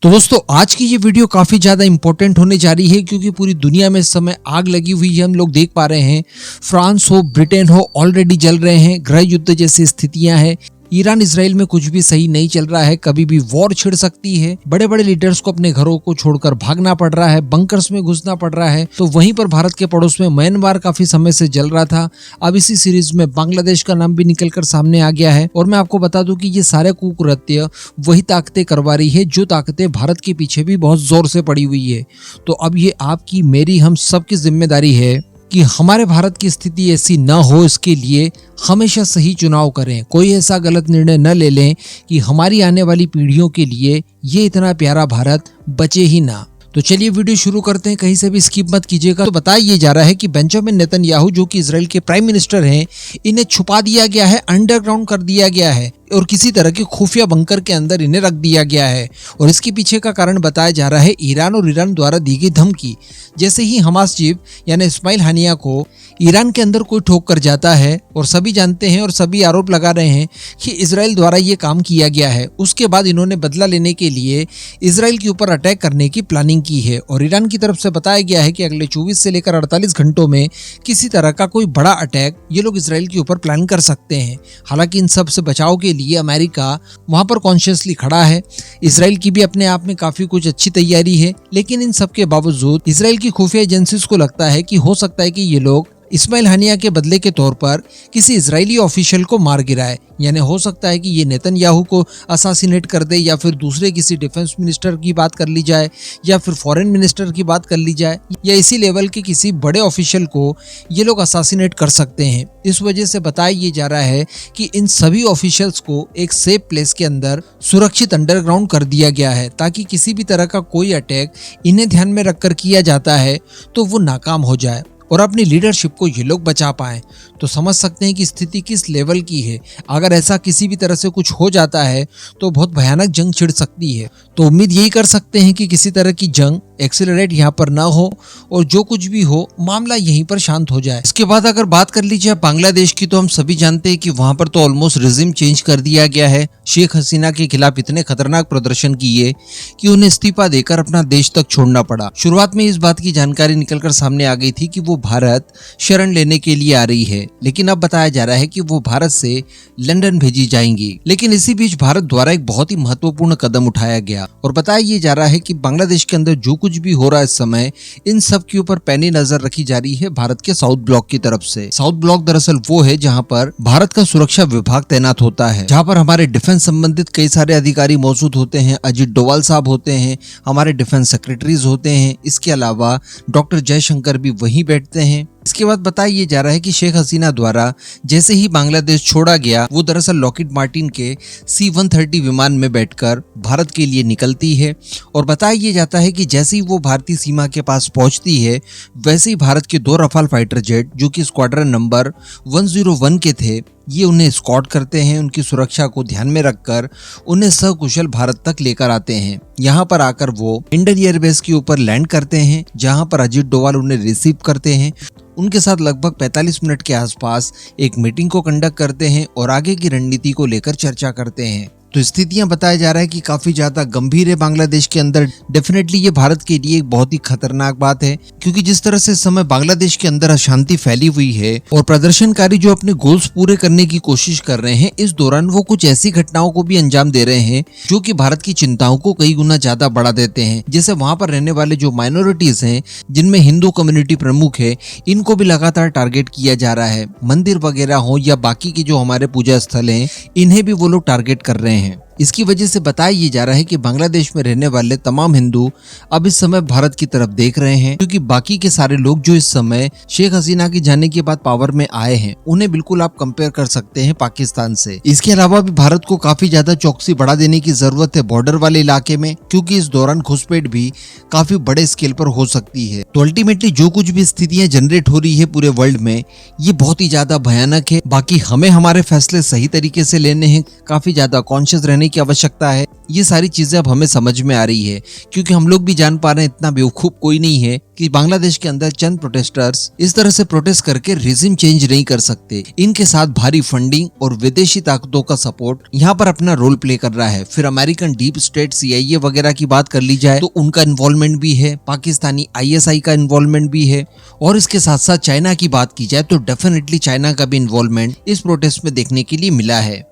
तो दोस्तों आज की ये वीडियो काफी ज्यादा इंपॉर्टेंट होने जा रही है क्योंकि पूरी दुनिया में इस समय आग लगी हुई है। हम लोग देख पा रहे हैं फ्रांस हो, ब्रिटेन हो, ऑलरेडी जल रहे हैं। गृह युद्ध जैसी स्थितियां हैं। ईरान इसराइल में कुछ भी सही नहीं चल रहा है, कभी भी वॉर छिड़ सकती है। बड़े बड़े लीडर्स को अपने घरों को छोड़कर भागना पड़ रहा है, बंकर्स में घुसना पड़ रहा है। तो वहीं पर भारत के पड़ोस में म्यांमार काफी समय से जल रहा था। अब इसी सीरीज में बांग्लादेश का नाम भी निकलकर सामने आ गया है। और मैं आपको बता दूं कि ये सारे कुकृत्य वही ताकतें करवा रही है जो ताकतें भारत के पीछे भी बहुत जोर से पड़ी हुई है। तो अब ये आपकी, मेरी, हम सबकी जिम्मेदारी है कि हमारे भारत की स्थिति ऐसी न हो। इसके लिए हमेशा सही चुनाव करें, कोई ऐसा गलत निर्णय न ले लें कि हमारी आने वाली पीढ़ियों के लिए ये इतना प्यारा भारत बचे ही ना। तो चलिए वीडियो शुरू करते हैं, कहीं से भी स्किप मत कीजिएगा। तो बताया जा रहा है कि बेंजामिन नेतन्याहू जो कि इजराइल के प्राइम मिनिस्टर हैं, इन्हें छुपा दिया गया है, अंडरग्राउंड कर दिया गया है और किसी तरह के खुफिया बंकर के अंदर इन्हें रख दिया गया है। और इसके पीछे का कारण बताया जा रहा है ईरान और ईरान द्वारा दी गई धमकी। जैसे ही हमास चीफ यानी इस्माइल हानिया को ईरान के अंदर कोई ठोक कर जाता है, और सभी जानते हैं और सभी आरोप लगा रहे हैं कि इजराइल द्वारा ये काम किया गया है, उसके बाद इन्होंने बदला लेने के लिए इजराइल के ऊपर अटैक करने की प्लानिंग की है। और ईरान की तरफ से बताया गया है कि अगले 24 से लेकर 48 घंटों में किसी तरह का कोई बड़ा अटैक ये लोग इजराइल के ऊपर प्लान कर सकते हैं। हालांकि इन सब से बचाव के लिए अमेरिका वहां पर कॉन्शियसली खड़ा है। इजराइल की भी अपने आप में काफी कुछ अच्छी तैयारी है, लेकिन इन सब के बावजूद इजराइल की खुफिया एजेंसीज को लगता है कि हो सकता है कि ये लोग इस्माइल हानिया के बदले के तौर पर किसी इजरायली ऑफिशियल को मार गिराए। यानी हो सकता है कि ये नेतन्याहू को असासिनेट कर दे, या फिर दूसरे किसी डिफेंस मिनिस्टर की बात कर ली जाए, या फिर फॉरेन मिनिस्टर की बात कर ली जाए, या इसी लेवल के किसी बड़े ऑफिशियल को ये लोग असासिनेट कर सकते हैं। इस वजह से बताया ये जा रहा है कि इन सभी ऑफिशियल्स को एक सेफ प्लेस के अंदर सुरक्षित अंडरग्राउंड कर दिया गया है, ताकि किसी भी तरह का कोई अटैक इन्हें ध्यान में रखकर किया जाता है तो वो नाकाम हो जाए और अपनी लीडरशिप को ये लोग बचा पाएं। तो समझ सकते हैं कि स्थिति किस लेवल की है। अगर ऐसा किसी भी तरह से कुछ हो जाता है तो बहुत भयानक जंग छिड़ सकती है। तो उम्मीद यही कर सकते हैं कि किसी तरह की जंग एक्सेलरेट यहाँ पर ना हो और जो कुछ भी हो मामला यहीं पर शांत हो जाए। इसके बाद अगर बात कर लीजिए बांग्लादेश की, तो हम सभी जानते हैं कि वहां पर तो ऑलमोस्ट रिजिम चेंज कर दिया गया है। शेख हसीना के खिलाफ इतने खतरनाक प्रदर्शन किए कि उन्हें इस्तीफा देकर अपना देश तक छोड़ना पड़ा। शुरुआत में इस बात की जानकारी निकलकर सामने आ गई थी कि वो भारत शरण लेने के लिए आ रही है, लेकिन अब बताया जा रहा है कि वो भारत से लंदन भेजी जाएंगी। लेकिन इसी बीच भारत द्वारा एक बहुत ही महत्वपूर्ण कदम उठाया गया और बताया ये जा रहा है कि बांग्लादेश के अंदर जो कुछ भी हो रहा है इस समय, इन सब के ऊपर पैनी नजर रखी जा रही है भारत के साउथ ब्लॉक की तरफ से। साउथ ब्लॉक दरअसल वो है जहां पर भारत का सुरक्षा विभाग तैनात होता है, जहां पर हमारे डिफेंस संबंधित कई सारे अधिकारी मौजूद होते हैं। अजीत डोवाल साहब होते हैं, हमारे डिफेंस सेक्रेटरीज होते हैं, इसके अलावा डॉक्टर जयशंकर भी वहीं बैठते हैं। इसके बाद बताया जा रहा है कि शेख हसीना द्वारा जैसे ही बांग्लादेश छोड़ा गया, वो दरअसल लॉकहीड मार्टिन के C-130 विमान में बैठकर भारत के लिए निकलती है। और बताया जाता है कि जैसे ही वो भारतीय सीमा के पास पहुंचती है, वैसे ही भारत के 2 रफाल फाइटर जेट जो कि स्क्वाड्रन नंबर 101 के थे, ये उन्हें स्कॉट करते हैं। उनकी सुरक्षा को ध्यान में रखकर उन्हें सकुशल भारत तक लेकर आते हैं। यहाँ पर आकर वो इंडियन एयरबेस के ऊपर लैंड करते हैं, जहाँ पर अजीत डोवाल उन्हें रिसीव करते हैं। उनके साथ लगभग 45 मिनट के आसपास एक मीटिंग को कंडक्ट करते हैं और आगे की रणनीति को लेकर चर्चा करते हैं। तो स्थितियां बताया जा रहा है कि काफी ज्यादा गंभीर है बांग्लादेश के अंदर। डेफिनेटली ये भारत के लिए एक बहुत ही खतरनाक बात है, क्योंकि जिस तरह से इस समय बांग्लादेश के अंदर अशांति फैली हुई है और प्रदर्शनकारी जो अपने गोल्स पूरे करने की कोशिश कर रहे हैं, इस दौरान वो कुछ ऐसी घटनाओं को भी अंजाम दे रहे हैं जो कि भारत की चिंताओं को कई गुना ज्यादा बढ़ा देते हैं। जैसे वहां पर रहने वाले जो माइनॉरिटीज हैं, जिनमें हिंदू कम्युनिटी प्रमुख है, इनको भी लगातार टारगेट किया जा रहा है। मंदिर वगैरह हो या बाकी के जो हमारे पूजा स्थल हैं, इन्हें भी वो लोग टारगेट कर रहे हैं। इसकी वजह से बताया ये जा रहा है कि बांग्लादेश में रहने वाले तमाम हिंदू अब इस समय भारत की तरफ देख रहे हैं, क्योंकि बाकी के सारे लोग जो इस समय शेख हसीना के जाने के बाद पावर में आए हैं, उन्हें बिल्कुल आप कंपेयर कर सकते हैं पाकिस्तान से। इसके अलावा भी भारत को काफी ज्यादा चौकसी बढ़ा देने की जरूरत है बॉर्डर वाले इलाके में, क्योंकि इस दौरान घुसपैठ भी काफी बड़े स्केल पर हो सकती है। तो अल्टीमेटली जो कुछ भी स्थितियां जनरेट हो रही है पूरे वर्ल्ड में, ये बहुत ही ज्यादा भयानक है। बाकी हमें हमारे फैसले सही तरीके से लेने हैं, काफी ज्यादा कॉन्शियस रहने करने की आवश्यकता है। ये सारी चीजें अब हमें समझ में आ रही है, क्योंकि हम लोग भी जान पा रहे हैं, इतना बेवकूफ कोई नहीं है कि बांग्लादेश के अंदर चंद प्रोटेस्टर्स इस तरह से प्रोटेस्ट करके रिजिम चेंज नहीं कर सकते। इनके साथ भारी फंडिंग और विदेशी ताकतों का सपोर्ट यहाँ पर अपना रोल प्ले कर रहा है। फिर अमेरिकन डीप स्टेट CIA वगैरह की बात कर ली जाए तो उनका इन्वॉल्वमेंट भी है, पाकिस्तानी ISI का इन्वॉल्वमेंट भी है, और इसके साथ साथ चाइना की बात की जाए तो डेफिनेटली चाइना का भी इन्वॉल्वमेंट इस प्रोटेस्ट में देखने के लिए मिला है।